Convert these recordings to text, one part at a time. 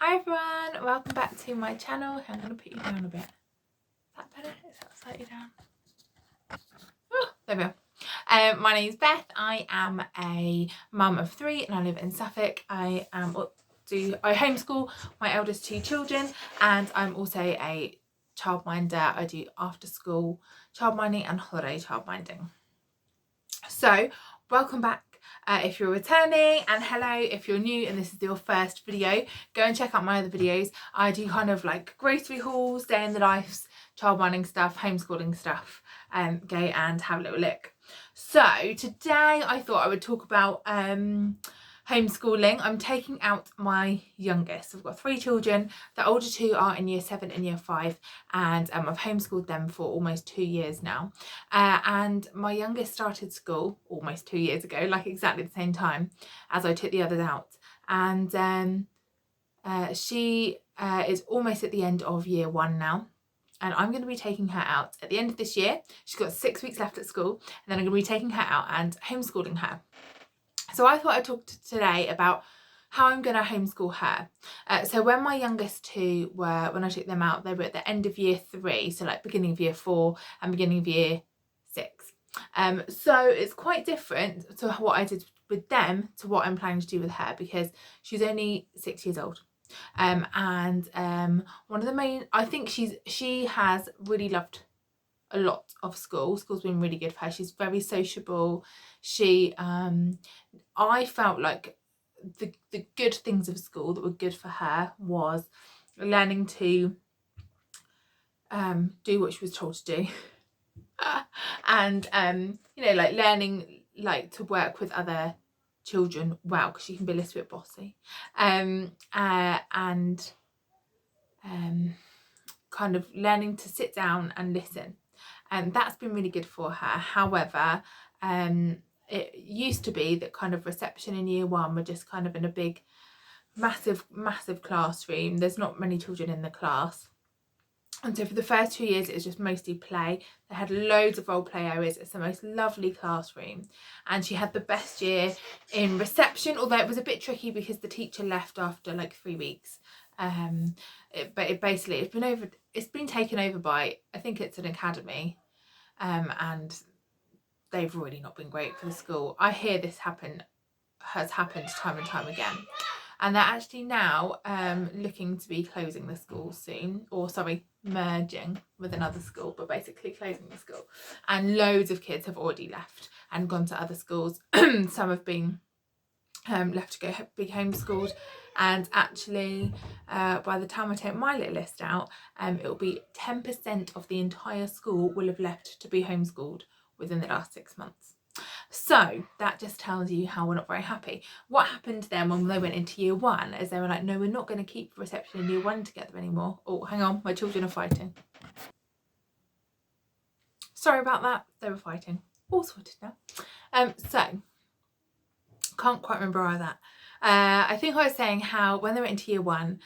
Hi everyone, welcome back to my channel. I'm going to put you down a bit. Is that better? Is that slightly down? Oh, there we go. My name is Beth. I am a mum of 3 and I live in Suffolk. I homeschool my eldest 2 children, and I'm also a childminder. I do after school childminding and holiday childminding. So welcome back if you're returning, and hello if you're new and this is your first video. Go and check out my other videos. I do kind of like grocery hauls, day in the lives, childminding stuff, homeschooling stuff. Go and have a little look. So today I thought I would talk about homeschooling. I'm taking out my youngest. I've got 3 children. The older 2 are in year 7 and year 5, and I've homeschooled them for almost 2 years now. And my youngest started school almost 2 years ago, like exactly the same time as I took the others out. And she is almost at the end of year 1 now. And I'm going to be taking her out at the end of this year. She's got 6 weeks left at school, and then I'm going to be taking her out and homeschooling her. So I thought I'd talk today about how I'm going to homeschool her. So when my youngest 2 were, when I took them out, they were at the end of year 3, so like beginning of year 4 and beginning of year 6. So it's quite different to what I did with them to what I'm planning to do with her, because she's only 6 years old. One of the main, I think she has really loved a lot of school. School's been really good for her. She's very sociable. She I felt like the good things of school that were good for her was learning to do what she was told to do. And you know, like learning like to work with other children well, because she can be a little bit bossy, and kind of learning to sit down and listen, and that's been really good for her. However, it used to be that kind of reception in year 1 were just kind of in a big massive classroom. There's not many children in the class, and so for the first 2 years it was just mostly play. They had loads of role play areas. It's the most lovely classroom, and she had the best year in reception, although it was a bit tricky because the teacher left after like 3 weeks. It's been taken over by, I think it's an academy, and they've really not been great for the school. I hear this has happened time and time again, and they're actually now looking to be closing the school soon, or sorry, merging with another school, but basically closing the school. And loads of kids have already left and gone to other schools. Some have been left to go be homeschooled, and actually by the time I take my littlest out, it'll be 10% of the entire school will have left to be homeschooled within the last 6 months. So that just tells you how we're not very happy. What happened then when they went into year 1 is they were like, no, we're not going to keep reception in year 1 together anymore. Oh, hang on, my children are fighting. Sorry about that, they were fighting. All sorted now. So can't quite remember where I was at. I think I was saying how when they went into year 1,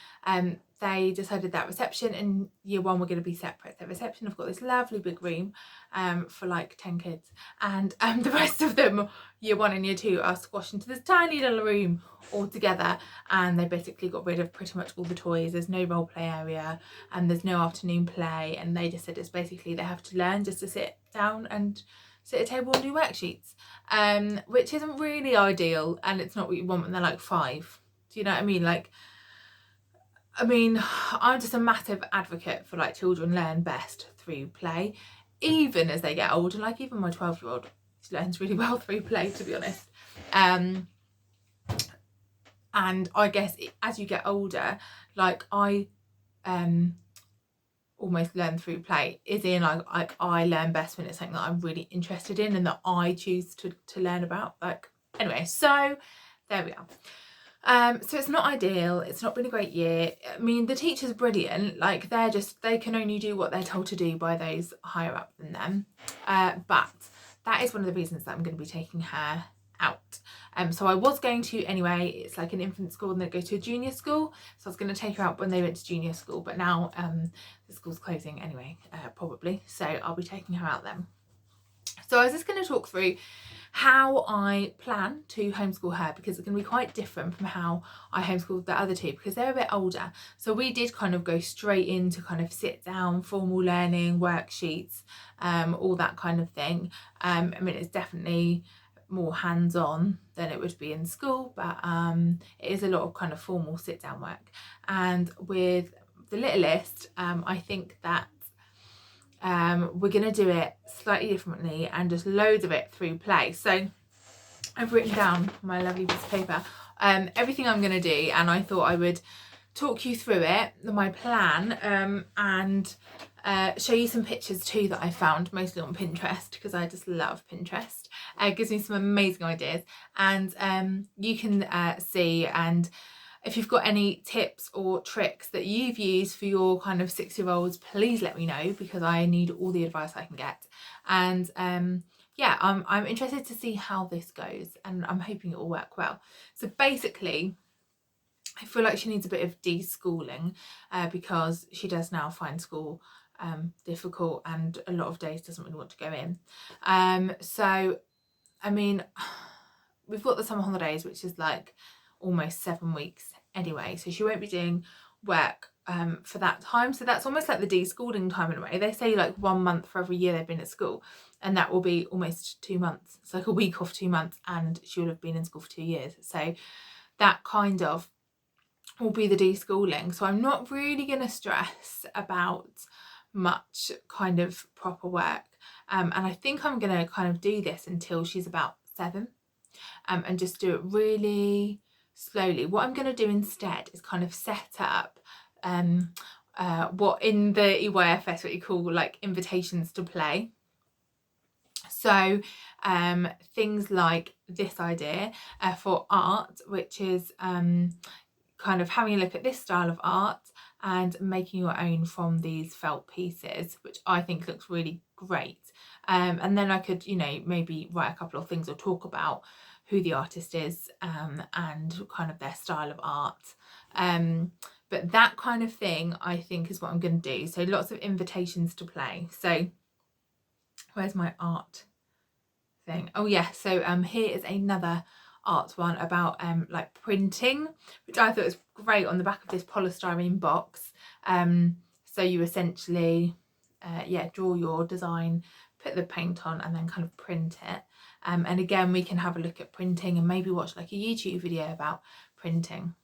they decided that reception and year 1 were going to be separate. So reception have got this lovely big room for like 10 kids, and the rest of them, year 1 and year 2, are squashed into this tiny little room all together, and they basically got rid of pretty much all the toys. There's no role play area, and there's no afternoon play, and they just said it's basically they have to learn just to sit down and sit at a table and do worksheets, which isn't really ideal, and it's not what you want when they're like 5. Do you know what I mean? Like, I mean, I'm just a massive advocate for like children learn best through play, even as they get older. Like even my 12-year-old learns really well through play, to be honest. And I guess as you get older, like I almost learn through play, is in like I learn best when it's something that I'm really interested in and that I choose to learn about. Like, anyway, so there we are. So it's not ideal. It's not been a great year. I mean, the teacher's brilliant. Like they can only do what they're told to do by those higher up than them. But that is one of the reasons that I'm going to be taking her out. So I was going to anyway. It's like an infant school, and then it goes to a junior school. So I was going to take her out when they went to junior school, but now the school's closing anyway, probably. So I'll be taking her out then. So I was just going to talk through how I plan to homeschool her, because it's going to be quite different from how I homeschooled the other two, because they're a bit older. So we did kind of go straight into kind of sit down, formal learning, worksheets, all that kind of thing. I mean, it's definitely more hands-on than it would be in school, but it is a lot of kind of formal sit down work. And with the littlest, I think that we're going to do it slightly differently and just loads of it through play. So I've written down my lovely piece of paper everything I'm going to do, and I thought I would talk you through it, my plan, and show you some pictures too that I found mostly on Pinterest, because I just love Pinterest. It gives me some amazing ideas, and you can see, and if you've got any tips or tricks that you've used for your kind of 6-year-olds, please let me know, because I need all the advice I can get. And yeah, I'm interested to see how this goes, and I'm hoping it will work well. So basically, I feel like she needs a bit of de-schooling because she does now find school difficult, and a lot of days doesn't really want to go in. So, I mean, we've got the summer holidays, which is like almost 7 weeks anyway, so she won't be doing work for that time. So that's almost like the de-schooling time in a way. They say like 1 month for every year they've been at school, and that will be almost 2 months. It's like a week off 2 months, and she would have been in school for 2 years. So that kind of will be the de-schooling. So I'm not really going to stress about much kind of proper work, and I think I'm going to kind of do this until she's about 7, and just do it really slowly. What I'm going to do instead is kind of set up what in the EYFS what you call like invitations to play. So things like this idea for art, which is kind of having a look at this style of art and making your own from these felt pieces, which I think looks really great. And then I could, you know, maybe write a couple of things or talk about who the artist is and kind of their style of art. But that kind of thing I think is what I'm going to do. So lots of invitations to play. So where's my art thing? Oh yeah, so here is another art one about like printing, which I thought was great, on the back of this polystyrene box. So you essentially yeah, draw your design, put the paint on, and then kind of print it. And again, we can have a look at printing and maybe watch like a YouTube video about printing.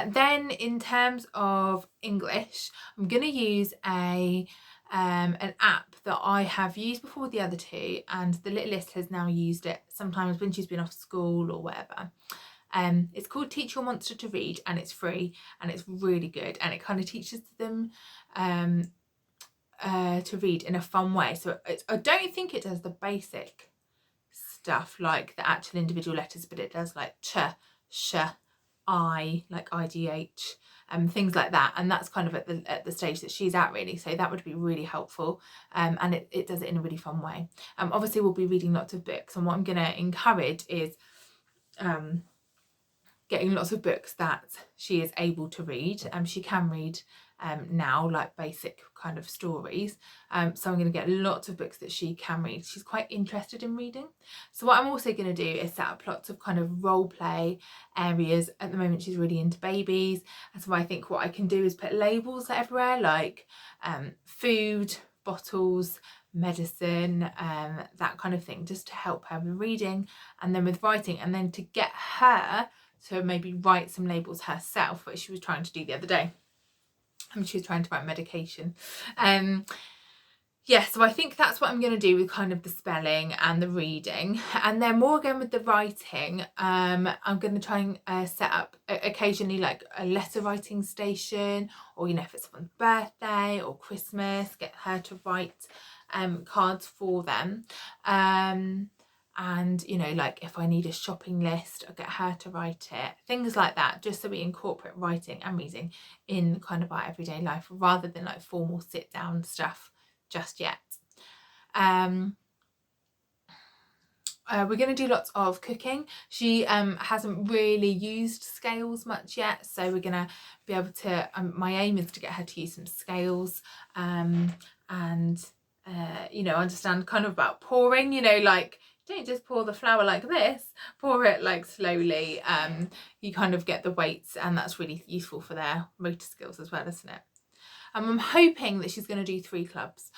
Then in terms of English, I'm going to use an app that I have used before with the other two, and the littlest has now used it sometimes when she's been off school or whatever. It's called Teach Your Monster to Read, and it's free, and it's really good, and it kind of teaches them to read in a fun way. So I don't think it does the basic stuff like the actual individual letters, but it does like ch, sh, I, like IGH, things like that, and that's kind of at the stage that she's at, really. So that would be really helpful, and it does it in a really fun way. Obviously we'll be reading lots of books, and what I'm going to encourage is getting lots of books that she is able to read. She can read now, like basic kind of stories, so I'm going to get lots of books that she can read. She's quite interested in reading. So what I'm also going to do is set up lots of kind of role play areas. At the moment she's really into babies, and so I think what I can do is put labels everywhere, like food, bottles, medicine, that kind of thing, just to help her with reading, and then with writing, and then to get her to maybe write some labels herself, which she was trying to do the other day. She was trying to write medication. Yeah, so I think that's what I'm going to do with kind of the spelling and the reading. And then more again with the writing, I'm going to try and set up occasionally like a letter writing station, or, you know, if it's someone's birthday or Christmas, get her to write cards for them. And, you know, like if I need a shopping list, I'll get her to write it, things like that, just so we incorporate writing and reading in kind of our everyday life, rather than like formal sit down stuff just yet. We're going to do lots of cooking. She hasn't really used scales much yet, so we're going to be able to, my aim is to get her to use some scales, and you know, understand kind of about pouring, you know, like don't just pour the flour like this, pour it like slowly. You kind of get the weights, and that's really useful for their motor skills as well, isn't it? I'm hoping that she's going to do 3 clubs.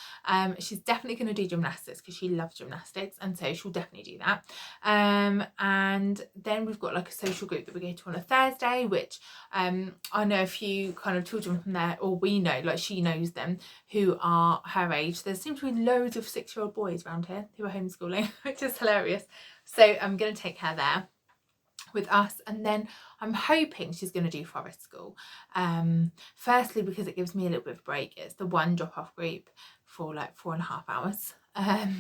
She's definitely going to do gymnastics because she loves gymnastics, and so she'll definitely do that. And then we've got like a social group that we go to on a Thursday, which I know a few kind of children from there, or we know, like she knows them, who are her age. There seems to be loads of 6-year-old boys around here who are homeschooling, which is hilarious. So I'm going to take her there with us, and then I'm hoping she's going to do forest school. Firstly, because it gives me a little bit of a break. It's the one drop-off group for like 4.5 hours.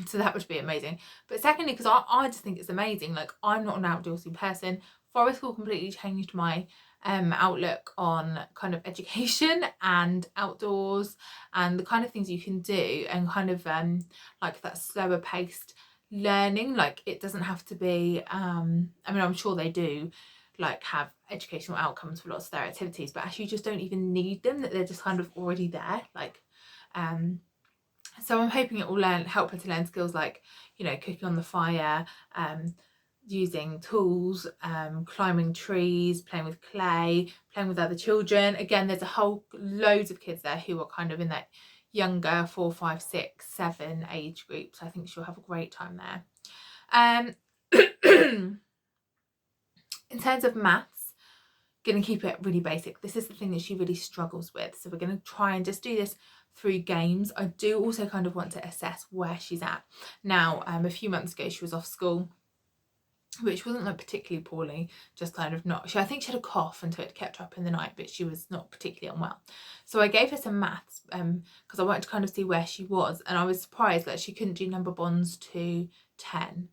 So that would be amazing. But secondly, because I just think it's amazing. Like, I'm not an outdoorsy person. Forest school completely changed my outlook on kind of education and outdoors and the kind of things you can do, and kind of like that slower paced learning. Like, it doesn't have to be I mean, I'm sure they do like have educational outcomes for lots of their activities, but actually you just don't even need them, that they're just kind of already there. Like so I'm hoping it will help her to learn skills like, you know, cooking on the fire, using tools, climbing trees, playing with clay, playing with other children. Again, there's a whole loads of kids there who are kind of in that younger 4, 5, 6, 7 age group, so I think she'll have a great time there. In terms of maths, going to keep it really basic. This is the thing that she really struggles with, so we're going to try and just do this through games. I do also kind of want to assess where she's at now. A few months ago she was off school, which wasn't like particularly poorly, just kind of not. I think she had a cough, and so it kept her up in the night, but she was not particularly unwell. So I gave her some maths because I wanted to kind of see where she was, and I was surprised that she couldn't do number bonds to 10.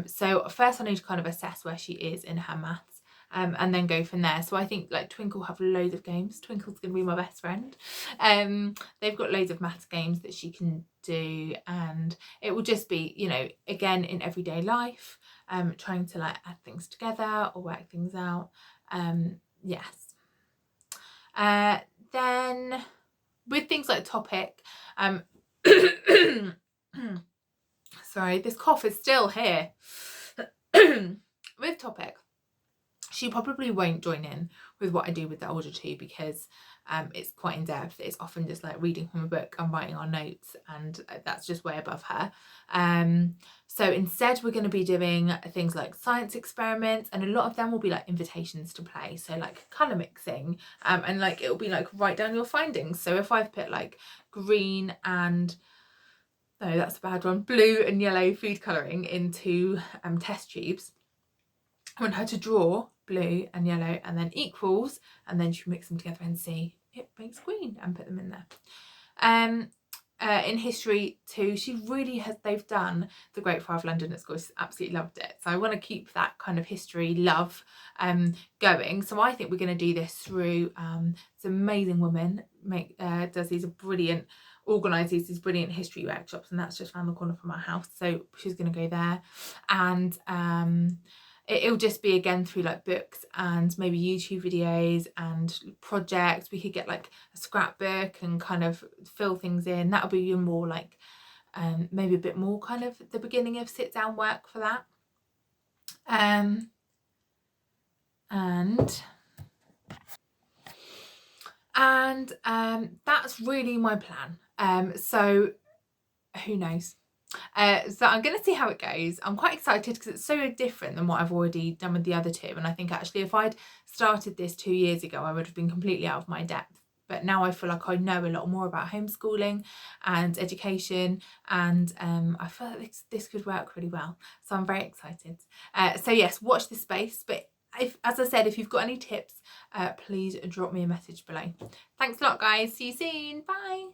So first I need to kind of assess where she is in her maths, and then go from there. So I think like Twinkle have loads of games. Twinkle's going to be my best friend. They've got loads of maths games that she can do, and it will just be, you know, again, in everyday life, trying to like add things together or work things out. Yes. Then with things like topic, sorry, this cough is still here. With topic, she probably won't join in with what I do with the older 2 because it's quite in depth. It's often just like reading from a book and writing our notes, and that's just way above her. So instead we're going to be doing things like science experiments, and a lot of them will be like invitations to play, so like colour mixing, and like it'll be like write down your findings. So if I've put like green and, no, that's a bad one, blue and yellow food colouring into test tubes, I want her to draw blue and yellow and then equals, and then she'll mix them together and see it makes green and put them in there. In history too, they've done the Great Fire of London at school. She's absolutely loved it. So I want to keep that kind of history love going. So I think we're going to do this through this amazing woman does these brilliant, organises these brilliant history workshops, and that's just around the corner from our house. So she's going to go there, and it'll just be again through like books and maybe YouTube videos and projects. We could get like a scrapbook and kind of fill things in. That'll be more like maybe a bit more kind of the beginning of sit down work for that. And that's really my plan. So who knows? So I'm going to see how it goes. I'm quite excited because it's so different than what I've already done with the other 2, and I think actually if I'd started this 2 years ago I would have been completely out of my depth, but now I feel like I know a lot more about homeschooling and education, and I feel like this could work really well, so I'm very excited. So yes, watch this space, but as I said, if you've got any tips, please drop me a message below. Thanks a lot guys, see you soon, bye.